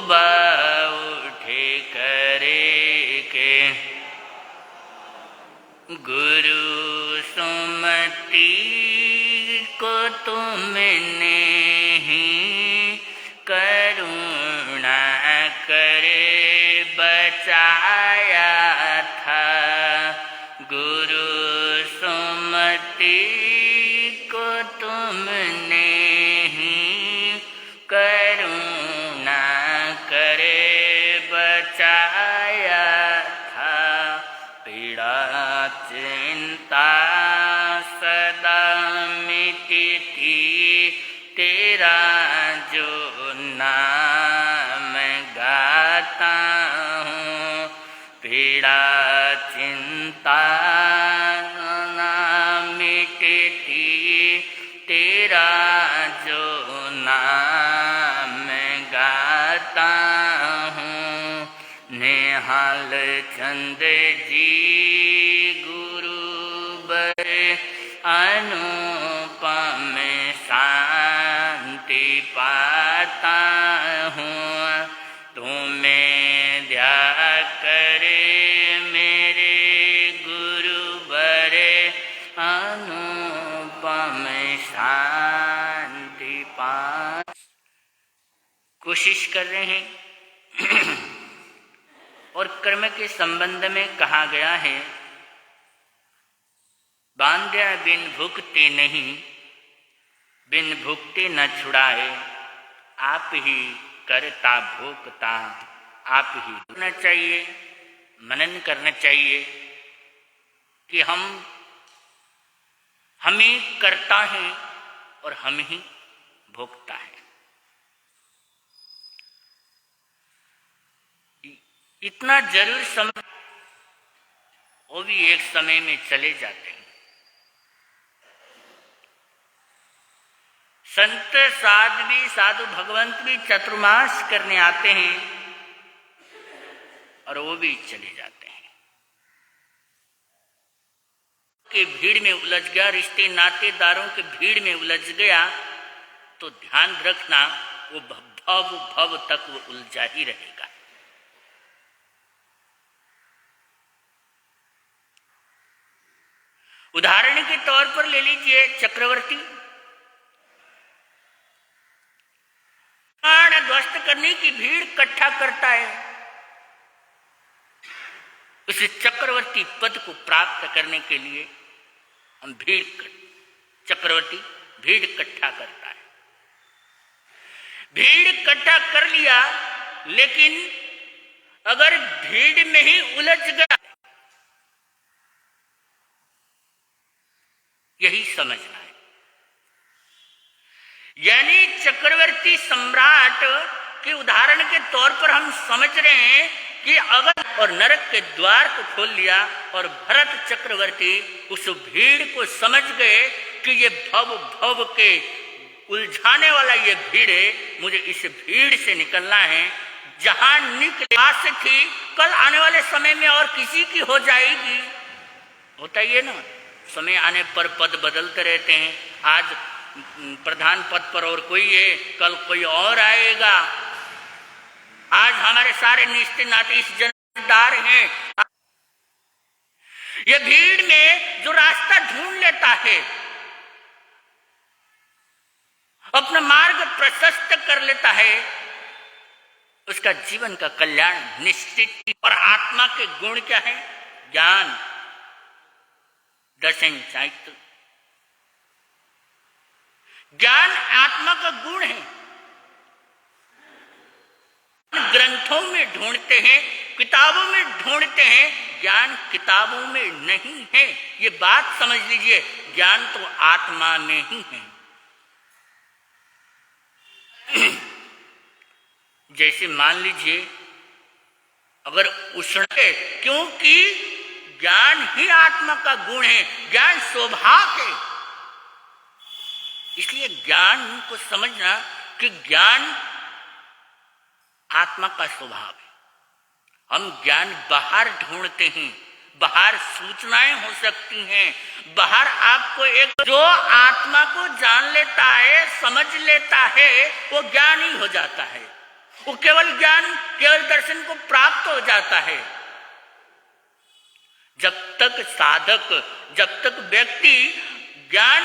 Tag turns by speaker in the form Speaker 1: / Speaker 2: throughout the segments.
Speaker 1: उठे करे के गुरु सुमति को तुमने ही करुणा करे बचाया था। गुरु सुमति को तुमने ही करुणा करे बचाया था। पीड़ा चिंता सदा मिटी थी तेरा जो नाम गाता हूँ। पीड़ा चिंता मिटी थी तेरा जो नाम गाता हूँ। निहाल चंद जी गुरुवर अनुपम शांति पाता हूँ। तुम्हें दया करे मेरे गुरुवर अनुपम शांति पा। कोशिश कर रहे हैं और कर्म के संबंध में कहा गया है, बांध्या बिन भुगते नहीं, बिन भुगते न छुड़ाए, आप ही करता भोगता आप ही। करना चाहिए, मनन करना चाहिए कि हम ही करता है और हम ही भोगता है। इतना जरूर समझ, वो भी एक समय में चले जाते हैं। संत साधु भगवंत भी चतुर्मास करने आते हैं और वो भी चले जाते हैं। के भीड़ में उलझ गया, रिश्ते नातेदारों के भीड़ में उलझ गया, तो ध्यान रखना वो भव तक वो उलझा ही रहेगा। उदाहरण के तौर पर ले लीजिए चक्रवर्ती। प्राण ध्वस्त करने की भीड़ इकट्ठा करता है। उस चक्रवर्ती पद को प्राप्त करने के लिए हम चक्रवर्ती भीड़ इकट्ठा करता है। भीड़ इकट्ठा कर लिया, लेकिन अगर भीड़ में ही उलझ गया, यही समझना है। यानी चक्रवर्ती सम्राट के उदाहरण के तौर पर हम समझ रहे हैं कि अगर और नरक के द्वार को खोल लिया और भरत चक्रवर्ती उस भीड़ को समझ गए कि ये भव के उलझाने वाला ये भीड़ है, मुझे इस भीड़ से निकलना है। जहां निकले आज से थी, कल आने वाले समय में और किसी की हो जाएगी। होता ही है ना, समय आने पर पद बदलते रहते हैं। आज प्रधान पद पर और कोई है, कल कोई और आएगा। आज हमारे सारे रिश्ते नाते इस जन्मदार हैं। ये भीड़ में जो रास्ता ढूंढ लेता है, अपना मार्ग प्रशस्त कर लेता है, उसका जीवन का कल्याण निश्चित। और आत्मा के गुण क्या है? ज्ञान, दर्शन, साहित्य। ज्ञान आत्मा का गुण है। ग्रंथों में ढूंढते हैं, किताबों में ढूंढते हैं, ज्ञान किताबों में नहीं है। ये बात समझ लीजिए, ज्ञान तो आत्मा में ही है। जैसे मान लीजिए, अगर उष्ण है, क्योंकि ज्ञान ही आत्मा का गुण है, ज्ञान स्वभाव है। इसलिए ज्ञान को समझना कि ज्ञान आत्मा का स्वभाव है। हम ज्ञान बाहर ढूंढते हैं, बाहर सूचनाएं हो सकती हैं, बाहर आपको एक जो आत्मा को जान लेता है, समझ लेता है, वो ज्ञान ही हो जाता है। वो केवल ज्ञान, केवल दर्शन को प्राप्त हो जाता है। जब तक साधक, जब तक व्यक्ति ज्ञान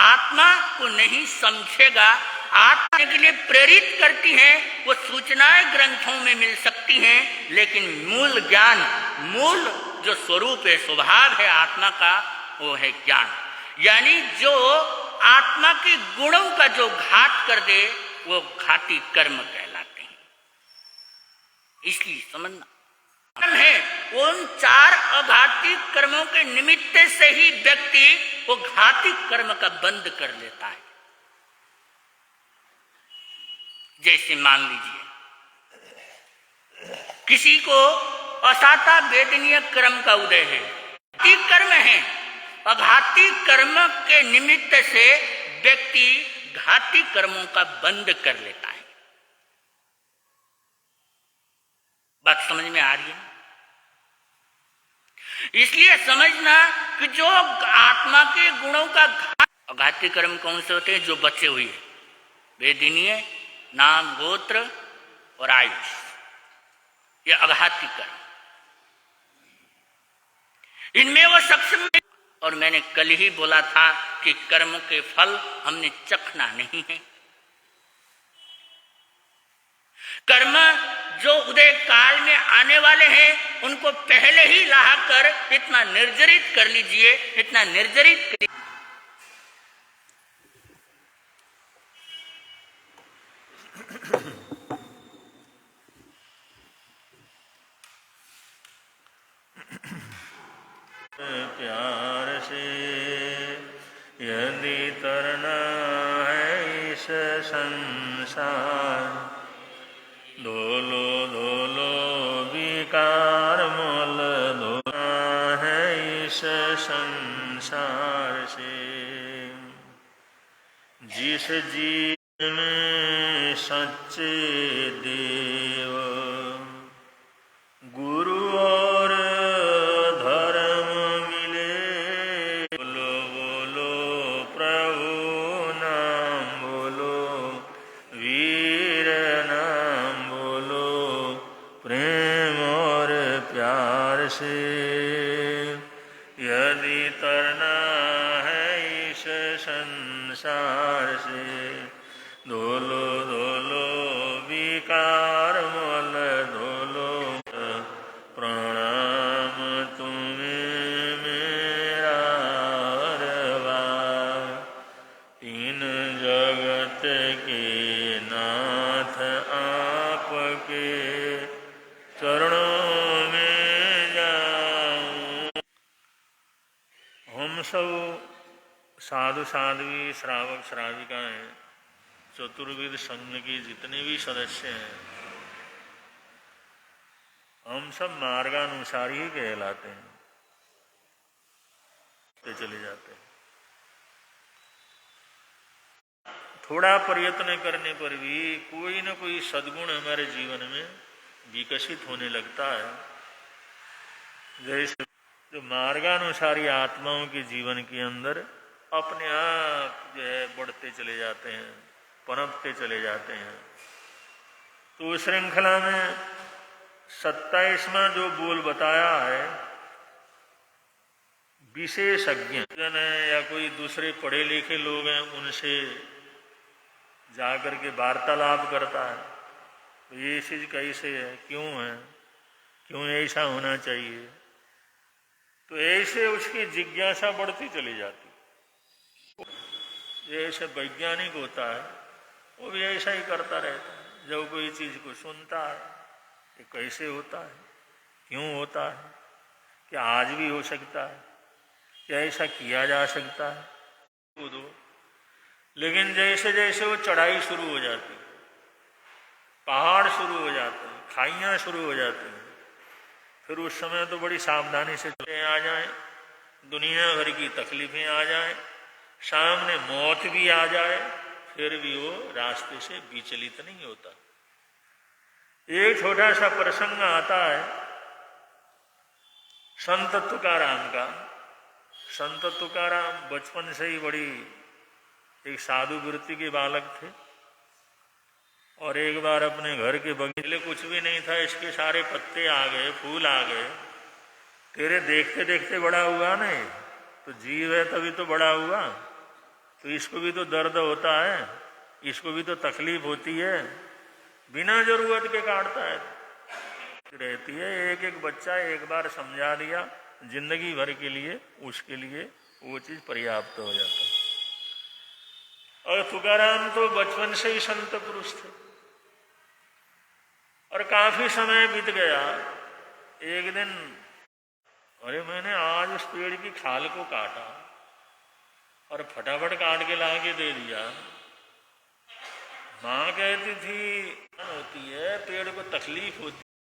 Speaker 1: आत्मा को नहीं समझेगा, आत्मा के लिए प्रेरित करती है, वो सूचनाएं ग्रंथों में मिल सकती हैं, लेकिन मूल ज्ञान, मूल जो स्वरूप है, स्वभाव है आत्मा का, वो है ज्ञान। यानी जो आत्मा के गुणों का जो घात कर दे, वो घाती कर्म कहलाते हैं। इसलिए समझना है, उन 4 अघाती कर्मों के निमित्त से ही व्यक्ति वो घाती कर्म का बंद कर लेता है। जैसे मान लीजिए किसी को असाता वेदनीय कर्म का उदय है, घाती कर्म है, अघाती कर्म के निमित्त से व्यक्ति घाती कर्मों का बंद कर लेता है। बात समझ में आ रही है? इसलिए समझना कि जो आत्मा के गुणों का अघाती कर्म कौन से होते हैं? जो बचे हुए वेदनीय, नाम, गोत्र और आयुष, ये अघाती कर्म, इनमें वो सक्षम। और मैंने कल ही बोला था कि कर्म के फल हमने चखना नहीं है। कर्म जो उदय काल में आने वाले हैं, उनको पहले ही ला कर इतना निर्जरित कर लीजिए, इतना निर्जरित कर।
Speaker 2: प्यार से यदि तरना है इस संसार, धोलो धोलो विकार मोल धोना है इस संसार से। जिस जीव में सच्चे देव, गुरु और धर्म मिले, बोलो बोलो प्रभु नाम बोलो, वीर नाम बोलो, प्रेम और प्यार से यदि तरना है इस संसार से, धोलो धोलो विकार मोल धोलो, प्रणाम तुम्हें मेरा रवा, तीन जगत के नाथ आपके चरणों में जाऊं। हम सब साधु साध्वी, श्रावक श्राविकाएं, चतुर्विद संघ के जितने भी सदस्य हैं, हम सब मार्गानुसार ही कहलाते हैं, तो चले जाते हैं। थोड़ा प्रयत्न करने पर भी कोई न कोई सद्गुण हमारे जीवन में विकसित होने लगता है। जैसे जो मार्गानुसारी आत्माओं के जीवन के अंदर अपने आप जो है बढ़ते चले जाते हैं, पनपते चले जाते हैं। तो श्रृंखला में 27वां जो बोल बताया है, विशेषज्ञ या कोई दूसरे पढ़े लिखे लोग हैं, उनसे जाकर के वार्तालाप करता है, तो ये चीज कैसे है, क्यों है, क्यों ऐसा होना चाहिए, तो ऐसे उसकी जिज्ञासा बढ़ती चली जाती। जैसे वैज्ञानिक होता है, वो भी ऐसा ही करता रहता है। जब कोई चीज को सुनता है, ये कैसे होता है, क्यों होता है, क्या आज भी हो सकता है, क्या ऐसा किया जा सकता है, कूदो। लेकिन जैसे जैसे वो चढ़ाई शुरू हो जाती, पहाड़ शुरू हो जाते हैं, खाइयाँ शुरू हो जाती हैं, फिर उस समय तो बड़ी सावधानी से आ जाए, दुनिया भर की तकलीफें आ जाए, सामने मौत भी आ जाए, फिर भी वो रास्ते से विचलित नहीं होता। एक छोटा सा प्रसंग आता है संत तुकाराम का। संत तुकाराम बचपन से ही बड़ी एक साधु वृत्ति के बालक थे। और एक बार अपने घर के बगीचे कुछ भी नहीं था, इसके सारे पत्ते आ गए, फूल आ गए। तेरे देखते देखते बड़ा हुआ ना ये, तो जीव है तभी तो बड़ा हुआ, तो इसको भी तो दर्द होता है, इसको भी तो तकलीफ होती है, बिना जरूरत के काटता है रहती है। एक एक बच्चा एक बार समझा दिया, जिंदगी भर के लिए उसके लिए वो चीज पर्याप्त हो जाता है। और तुकाराम तो बचपन से ही संत पुरुष थे और काफी समय बीत गया। एक दिन, अरे मैंने आज उस पेड़ की खाल को काटा और फटाफट काट के ला के दे दिया। माँ कहती थी होती है, पेड़ को तकलीफ होती